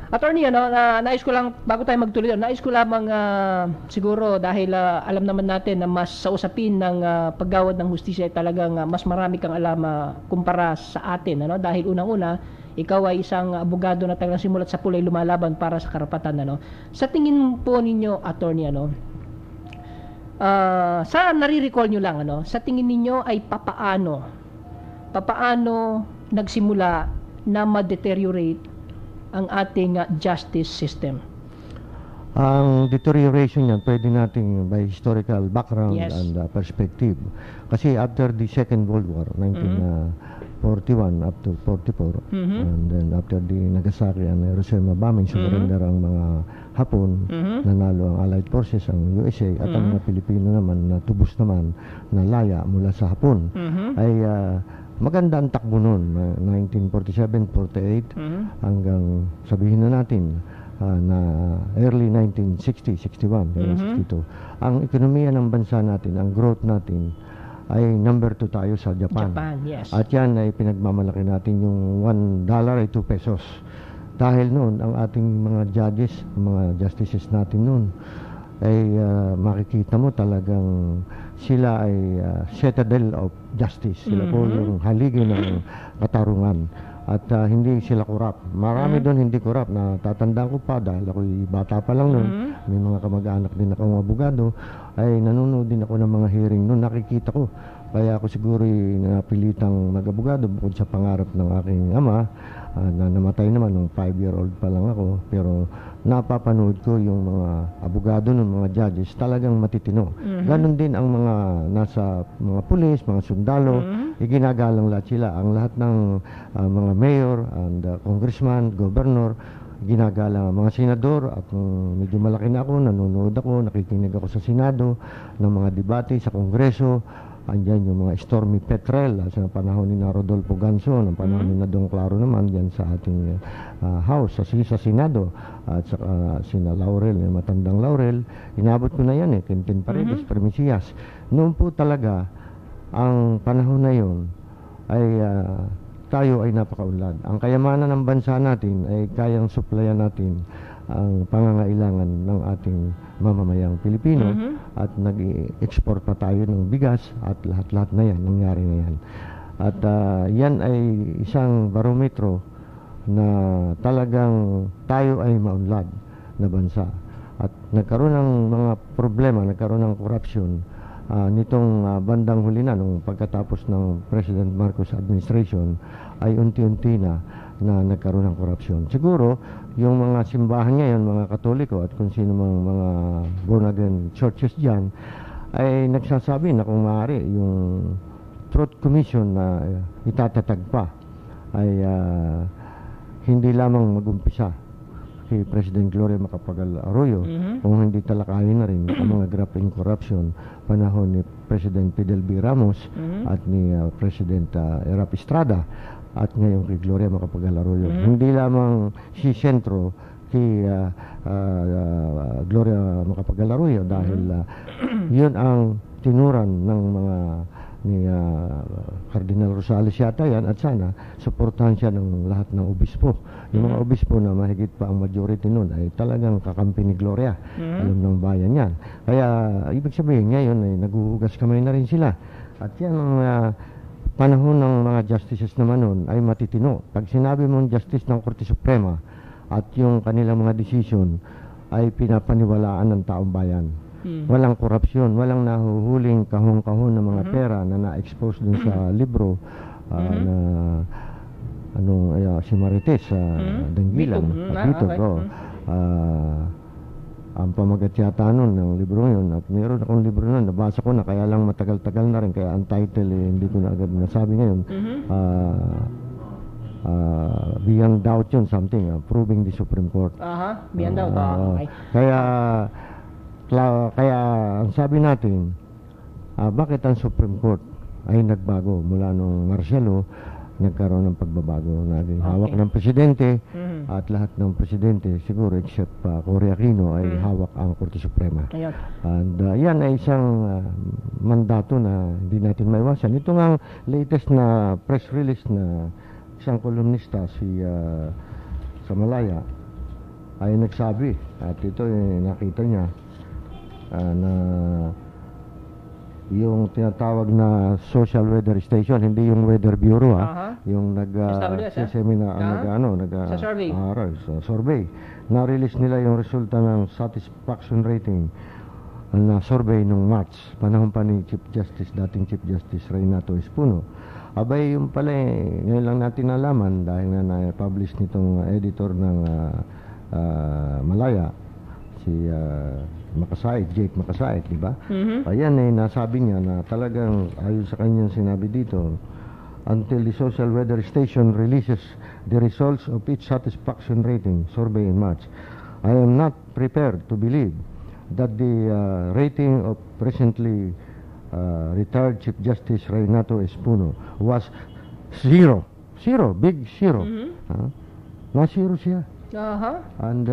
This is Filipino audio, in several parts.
Attorney, nais ko lang, bago tayo magtuloy, nais ko lamang siguro dahil alam naman natin na mas sa usapin ng paggawad ng hustisya ay talagang mas marami kang alam kumpara sa atin. Dahil unang-una, ikaw ay isang abogado na talagang simulat sa pulay lumalaban para sa karapatan. Sa tingin po ninyo, attorney, sa nare-recall nyo lang, sa tingin ninyo ay papaano nagsimula na ma-deteriorate ang ating justice system? Ang deterioration niyan, pwede nating by historical background Yes. and perspective. Kasi after the Second World War, 1941 up to 44, and then after the Nagasaki and Hiroshima bombing, surrender ang mga Hapon, nanalo ang Allied Forces, ang USA, at ang mga Pilipino naman na tubos naman na laya mula sa Hapon, ay maganda ang takbo noon, 1947-48 hanggang sabihin na natin na early 1960, 61, 62. Ang ekonomiya ng bansa natin, ang growth natin ay number 2 tayo sa Japan. Yes. At yan ay pinagmamalaki natin, yung $1 ay 2 pesos. Dahil noon, ang ating mga judges, mga justices natin noon, ay makikita mo talagang sila ay citadel of justice. Sila po yung haligi ng katarungan. At hindi sila korap. Marami doon hindi korap. Natatandaan ko pa dahil ako'y bata pa lang noon. May mga kamag-anak din akong abogado. Ay nanonood din ako ng mga hearing noon. Nakikita ko. Kaya ako siguro napilitang mag-abogado bukod sa pangarap ng aking ama na namatay naman nung 5-year-old pa lang ako. Pero napapanood ko yung mga abogado ng mga judges, talagang matitino. Ganon din ang mga nasa mga pulis, mga sundalo, iginagalang lahat sila. Ang lahat ng mga mayor and congressman, governor, ginagalang mga senador. At medyo malaki na ako, nanonood ako, nakikinig ako sa Senado ng mga debate sa Kongreso. Andyan yung mga Stormy Petrel sa panahon ni Rodolfo Ganso, ng panahon ni Don Claro naman dyan sa ating House, sa Senado, at sina Laurel, yung matandang Laurel. Inabot ko na yan Quintin Paredes, Primicias. Noon po talaga, ang panahon na yon ay tayo ay napakaunlad. Ang kayamanan ng bansa natin ay kayang suplayan natin ang pangangailangan ng ating mamamayang Pilipino, at nag-export pa tayo ng bigas at lahat-lahat na yan, nangyari na yan. At yan ay isang barometro na talagang tayo ay maunlad na bansa. At nagkaroon ng mga problema, nagkaroon ng corruption nitong bandang huli na, nung pagkatapos ng President Marcos administration, ay unti-unti na nagkaroon ng corruption. Siguro, yung mga simbahan ngayon, mga Katoliko at kung sino mang mga born-again churches dyan, ay nagsasabi na kung maaari yung Truth Commission na itatatag pa ay hindi lamang mag-umpisa kay President Gloria Macapagal Arroyo, kung hindi talakayin na rin ang mga graft and corruption panahon ni President Fidel B. Ramos at ni President Erap Estrada, at ngayon kay Gloria Macapagal Arroyo. Hindi lamang si sentro kay Gloria Macapagal Arroyo dahil yun ang tinuran ng mga ni Cardinal Rosales yata yan, at sana suportahan siya ng lahat ng obispo. Yung mga obispo na mahigit pa ang majority nun ay talagang kakampi ni Gloria. Alam ng bayan yan. Kaya ibig sabihin ngayon ay naguhugas kamay na rin sila. At yan ang panahon ng mga justices naman nun ay matitino. Pag sinabi mong justice ng Korte Suprema at yung kanilang mga decision ay pinapaniwalaan ng taong bayan. Walang korupsyon, walang nahuhuling kahon-kahon ng mga pera na na-expose dun sa libro na si Marites sa Danggilan, Bitog. Ang pamagat yata nun ng libro yun, at mayroon akong libro nun, nabasa ko na, kaya lang matagal-tagal na rin, kaya ang title hindi ko na agad nasabi ngayon. Beyond Doubt yun, something, Proving the Supreme Court. Beyond Doubt. Okay. Kaya ang sabi natin, bakit ang Supreme Court ay nagbago mula nung Marcelo, nagkaroon ng pagbabago, naging hawak ng presidente, at lahat ng presidente siguro except Cory Aquino ay hawak ang Korte Suprema. And yan ay isang mandato na hindi natin maiwasan. Ito nga latest na press release na isang kolumnista, si sa Malaya, ay nagsabi, at ito nakita niya na yung tinatawag na social weather station, hindi yung weather bureau yung seminar sa survey. Survey. Na-release nila yung resulta ng satisfaction rating na survey nung March, panahon pa ni dating Chief Justice Renato Espuno. Abay, yung pala ngayon lang natin nalaman dahil nga na-publish nitong editor ng Malaya, si Jake Makasait, di ba? Ayan nasabi niya na talagang ayon sa kanyang sinabi dito, until the social weather station releases the results of its satisfaction rating survey in March, I am not prepared to believe that the rating of presently retired Chief Justice Renato Espuno was zero, big zero. Na zero siya. And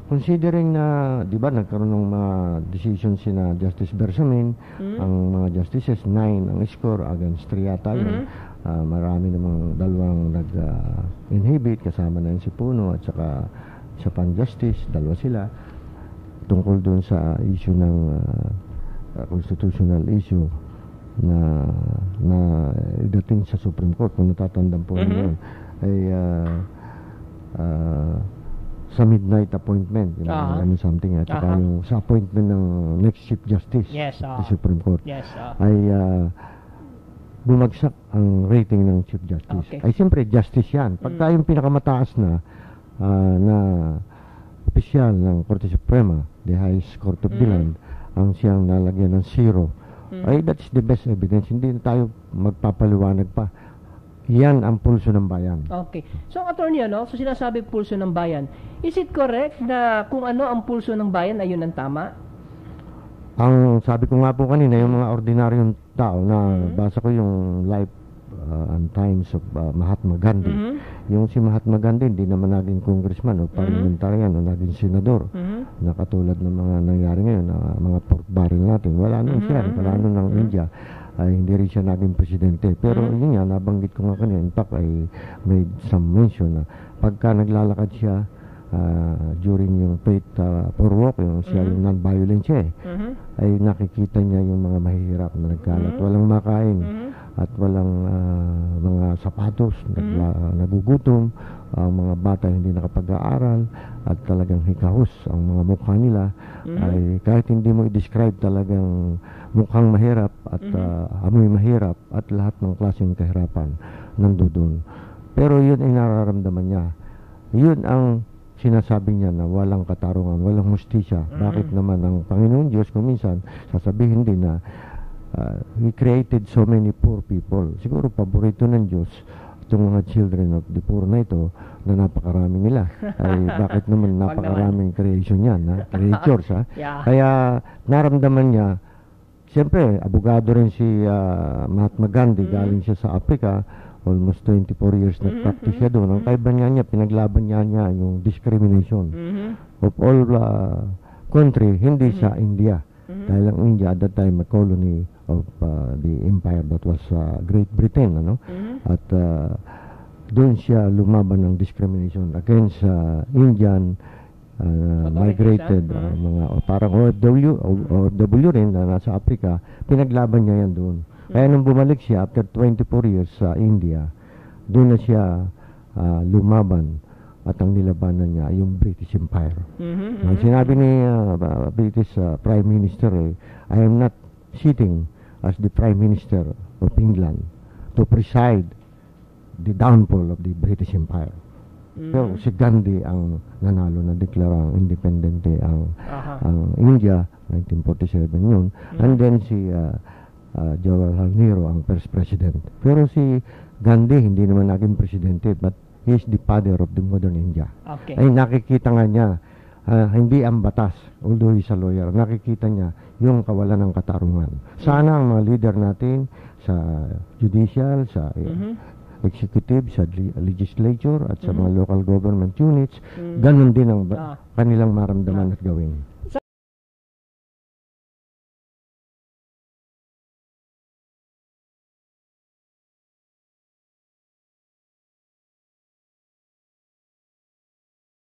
considering na, di ba, nagkaroon ng mga decisions sina Justice Bersamin, ang mga justices, 9 ang score against 3 yata yun. Marami namang dalawang nag-inhibit, kasama na yun si Puno at saka sa pan-justice, dalawa sila, tungkol dun sa issue ng constitutional issue na dating sa Supreme Court, kung natatandaan po yun, ay sa midnight appointment, something at saka yung sa appointment ng next Chief Justice sa Supreme Court, ay bumagsak ang rating ng Chief Justice. Ay siyempre justice yan. Pagka yung pinakamataas na opisyal ng Korte Suprema, the highest court of the land, ang siyang nalagyan ng zero, ay that's the best evidence. Hindi na tayo magpapaliwanag pa. Yan ang pulso ng bayan. Okay. So, attorney, so sinasabi pulso ng bayan. Is it correct na kung ano ang pulso ng bayan ay yun ang tama? Ang sabi ko nga po kanina, yung mga ordinaryong tao na basa ko yung life and times of Mahatma Gandhi. Yung si Mahatma Gandhi, hindi naman naging congressman o parliamentarian o naging senador. Na katulad ng mga nangyari ngayon, mga pork barrel natin. Wala nung siya, wala nung ng India. Ay hindi rin siya naging presidente. Pero yun nga, nabanggit ko nga kanina, in fact, ay made some mention na pagka naglalakad siya during yung Faith for Walk, yung siya yung non-violent siya ay nakikita niya yung mga mahihirap na nagkalat, walang makain at walang mga sapatos, nagugutom, ang mga bata hindi nakapag-aaral at talagang hikahos ang mga mukha nila. Ay kahit hindi mo i-describe, talagang mukhang mahirap at amoy mahirap at lahat ng klaseng kahirapan nandoon. Pero yun ay nararamdaman niya. Yun ang sinasabi niya na walang katarungan, walang hustisya. Bakit naman ang Panginoon Diyos kung minsan sasabihin din na He created so many poor people. Siguro paborito ng Diyos itong mga children of the poor na ito na napakarami nila. Ay bakit naman napakaraming creation yan, creatures, Kaya naramdaman niya, siyempre, abogado rin si Mahatma Gandhi, galing siya sa Africa, almost 24 years nag-practice siya doon. Ang kaiba niya, pinaglaban niya yung discrimination of all country, hindi sa India. Dahil ang India at that time a colony of the empire that was Great Britain, at doon siya lumaban ng discrimination against Indian migrated mga parang OFW rin na nasa Africa. Pinaglaban niya yan doon. Kaya nung bumalik siya after 24 years sa India, doon na siya lumaban at ang nilabanan niya yung British Empire. Ang sinabi ni British Prime Minister, I am not sitting as the Prime Minister of England to preside the downfall of the British Empire. Pero si Gandhi ang nanalo na deklarang independente ang India, 1947 yun. And then si Jawaharlal Nehru ang first president. Pero si Gandhi hindi naman naging presidente, but he is the father of the modern India. Ay nakikita nga niya, hindi ang batas, although he's a lawyer, nakikita niya yung kawalan ng katarungan. Sana ang mga leader natin sa judicial, sa executive, sa legislature at sa mga local government units, ganun din ang kanilang maramdaman at gawin.